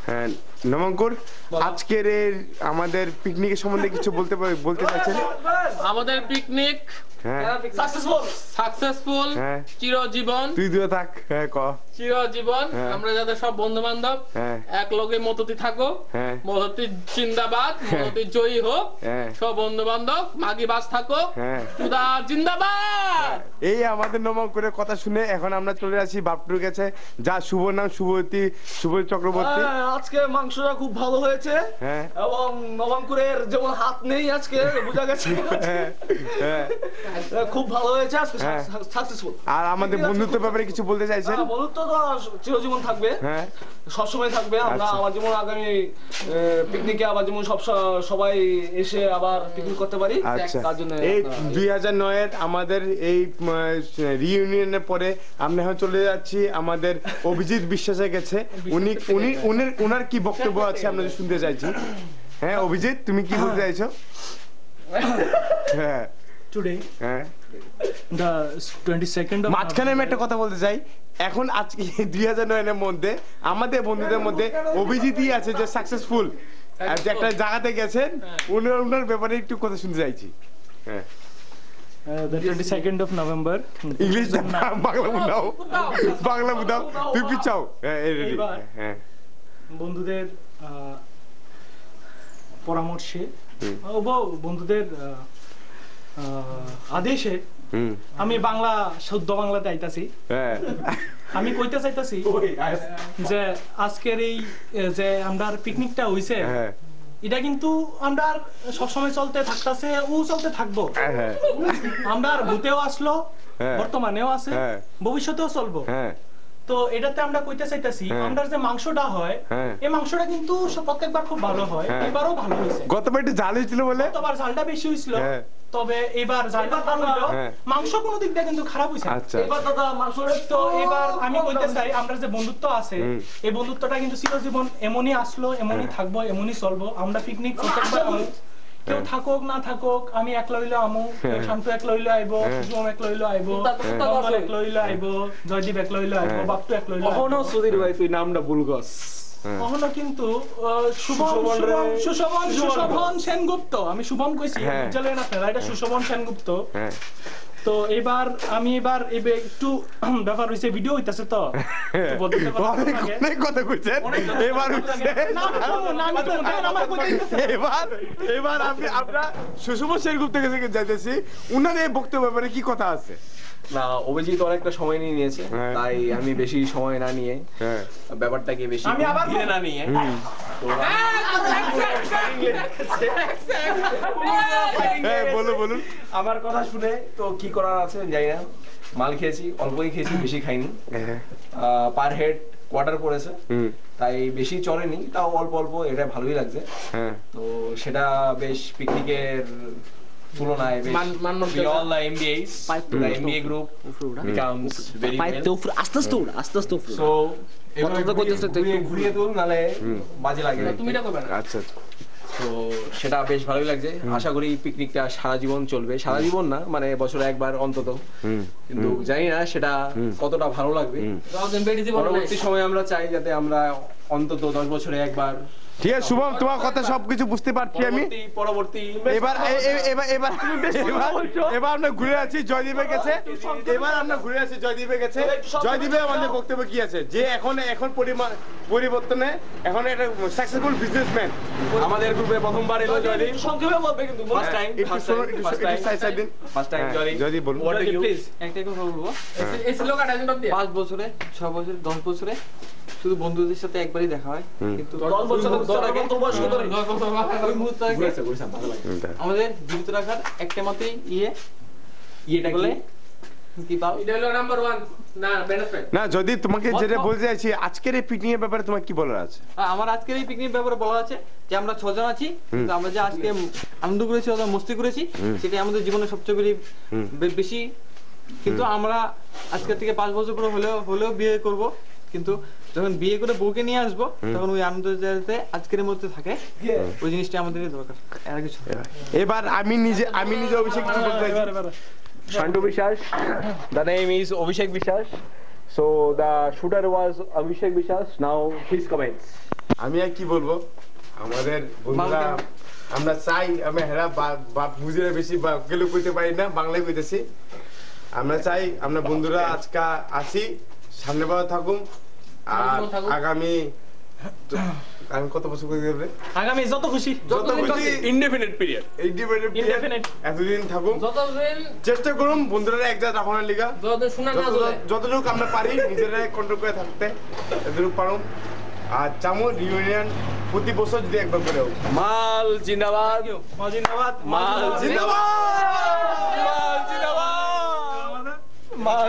হ্যাঁ নমঙ্কুর, আজকের আমাদের পিকনিকের সম্বন্ধে কিছু বলতে চাইছেন? আমাদের পিকনিক সাকসেসফুল, চিরজীবন। তুই দুটো থাক, হ্যাঁ ক। চিরজীবন আমরা যাদের সব বন্ধু বান্ধব এক লগে মততি থাকো, মততি জিন্দাবাদ, মততি জয়ী হোক, সব বন্ধু বান্ধব মাগি বাস থাকো, তুদা জিন্দাবাদ। এই আমাদের নমঙ্কুরের কথা শুনে এখন আমরা চলে আসি বাপটুর কাছে, যা শুভ নাম শুভ চক্রবর্তী। আজকে মাংসটা খুব ভালো হয়েছে এবং নবঙ্কুরের যেমন হাত নেই আজকে বোঝা গেছে, খুব ভালো হয়েছে আজকে, সাকসেসফুল। আর আমাদের বন্ধুত্বের ব্যাপারে কিছু বলতে চাইছেন? বন্ধুত্ব তো চিরজীবন থাকবে, সবসময় থাকবে। আমরা আবার যেমন আগামী পিকনিকে আবার যেমন সবাই এসে আবার পিকনিক করতে পারি, তার জন্য। এই 2009-এর আমাদের এই রিইউনিয়নের পরে আমরা এখন চলে যাচ্ছি আমাদের অভিজিৎ বিশ্বাসের কাছে। উনার কি বক্তব্য আছে আমরা শুনতে চাইছি। হ্যাঁ অভিজিৎ, তুমি কি বলতে চাইছো? হ্যাঁ টুডে the 22nd of মাঝখানে আমি একটা কথা বলতে চাই। এখন আজকে 2009-এর মধ্যে আমাদের বন্ধুদের মধ্যে অভিজিৎই আছে যে সাকসেসফুল, যে একটা জায়গাতে গেছেন, উনার ব্যাপারে একটু কথা শুনতে চাইছি। হ্যাঁ the 22nd of November, English Bangla বুঝাও, তুই পিছাও। হ্যাঁ বন্ধুদের পরামর্শে, বন্ধুদের আদেশে আমি শুদ্ধ বাংলাতে আইতাছি। আমি কইতে চাইতাছি যে আজকের এই যে আমরা পিকনিকটা হইছে, এটা কিন্তু আমরা সবসময় চলতে থাকতেছে, চলতে থাকবো। আমরা ভূতেও আসলো, বর্তমানেও আছে, ভবিষ্যতেও চলবো। তো এটাতে আমরা কইতে চাইতাছি আমরা যে মাংসটা হয়, এই মাংসটা কিন্তু প্রত্যেকবার খুব ভালো হয়, এবারও ভালো হয়েছে। গতবার একটু ঝাল হয়েছিল বলে, গতবার ঝালটা বেশি হয়েছিল, তবে এবার ঝালটা ভালো হলো, মাংস কোনো দিক দিয়ে কিন্তু খারাপ হয়েছে। এবার দাদা মাংস তো এবার আমি কইতে চাই আমরা যে বন্ধুত্ব আছে, এই বন্ধুত্বটা কিন্তু চিরজীবন এমনই আসলো, এমনই থাকবো, এমনই চলবো। আমরা পিকনিক প্রত্যেকবার কেউ থাকুক না থাকুক, আমি একলা হইলে আমু, শান্ত একলা হইলে আইব, সুজম একলা হইলে আইব, মঙ্গল একলা হইলে আইব, জয়দীপ একলা হইলে আইব, বাপটু একলা হইলে আইব। কখনো সুধীর ভাই তুই নামটা ভুল গস, কখনো কিন্তু সুশোভন সেনগুপ্ত, আমি শুভম কইছি, বুঝলেন আপনারা, এটা সুশোভন সেনগুপ্ত। তো এবার আমি একটু ব্যাপার হইছে, ভিডিও হইতাছে তো অনেক কথা কইছেন। এবার আমরা সুষম সেনগুপ্তের কাছে যাইতেছি, উনার এই বক্তব্য ব্যাপারে কি কথা আছে? না, অভিজিৎ অনেকটা সময় নিয়ে নিয়েছে, তাই আমি বেশি সময় না নিয়ে ব্যাপারটাকে বেশি না নিয়ে বলুন। আমার কথা শুনে তো কি করার আছে জানি না, মাল খেয়েছি, অল্পই খেয়েছি, বেশি খাইনি। পার হেড কোয়ার্টার পড়েছে, তাই বেশি চড়েনি, তাও অল্প অল্প, এটা ভালোই লাগছে। তো সেটা বেশ পিকনিকের তুলনায় MBA group becomes very ঘুরিয়ে তুল, নালে বাজে লাগে। আচ্ছা, তো সেটা বেশ ভালোই লাগছে। আশা করি পিকনিকটা সারা জীবন চলবে, সারা জীবন না মানে বছরে একবার অন্তত, কিন্তু জানি না সেটা কতটা ভালো লাগবে। পরবর্তী সময় আমরা চাই যাতে আমরা অন্তত 10 বছরে একবার। ঠিক আছে শুভম, তোমার কথা সবকিছু বুঝতে পারছি আমি। এবার আমরা ঘুরে আছি জয়দীপের কাছে। জয়দীপে আমাদের বক্তব্য কি আছে, যে এখন পরিবর্তনে এখন একটা সাকসেসফুল বিজনেসম্যান আমাদের গ্রুপে প্রথমবার এলো জয়দীপ। সংক্ষেপে বলবে কিন্তু ফার্স্ট টাইম জয়দীপ বলুন। প্লিজ একটা কথা বলবো, 5 বছরে 6 বছরে 10 বছরে শুধু বন্ধুদের সাথে একবারই দেখা হয়, কিন্তু 10 বছর আগে আমাদের জীবিত রাখার একটা মতেই ইয়েটা বলে কি পাও, এটা হলো নাম্বার 1 না বেনিফিট না। যদি তোমাকে যেটা বলতে চাইছি আজকের এই পিকনিকের ব্যাপারে তোমার কি বলার আছে? আমার আজকের এই পিকনিকের ব্যাপারে বলা আছে যে আমরা 6 জন আছি, কিন্তু আমরা যে আজকে আনন্দ করেছি, মস্তি করেছি, সেটাই আমাদের জীবনের সবচেয়ে বেশি। কিন্তু আমরা আজকে থেকে 5 বছর পরে হলেও বিয়ে করব, কিন্তু যখন বিয়ে করে বউকে নিয়ে আসবো তখন ওই আনন্দ যাতে আজকের মধ্যে থাকে, ওই জিনিসটা আমাদের দরকার। আর কিছু এবার আমি নিজে অভিষেক কিছু বলতে চাই। Shantu Vishas, the name is Abhishek Vishas, so the shooter was Abhishek Vishas. Now his comments. আমি আর কি বলবো, আমাদের বন্ধুরা আমরা চাই, আমি হেরা বুঝে বেশি গেলে কইতে পারি না, বাংলায় কইতেছি। আমরা চাই আমরা বন্ধুরা আজকে আসি, সামনে বার থাকুন, আর আগামী কত বছর করে দেবে, আগামী যত খুশি ইনডেফিনিট পিরিয়ড এতদিন থাকুন, যতদিন চেষ্টা করুন বন্ধুরা এক জায়গায় রাখানোর লিগা, যতদিন শোনা না চলে, যতটুকু আমরা পারি নিজেরা কন্ট্রোল করে থাকতে, এতটুকু পারুন। আর চামো রিউনিয়ন প্রতি বছর যদি একবার করে হোক। মাল জিন্দাবাদ, মাল জিন্দাবাদ, মাল জিন্দাবাদ, মাল জিন্দাবাদ, মাল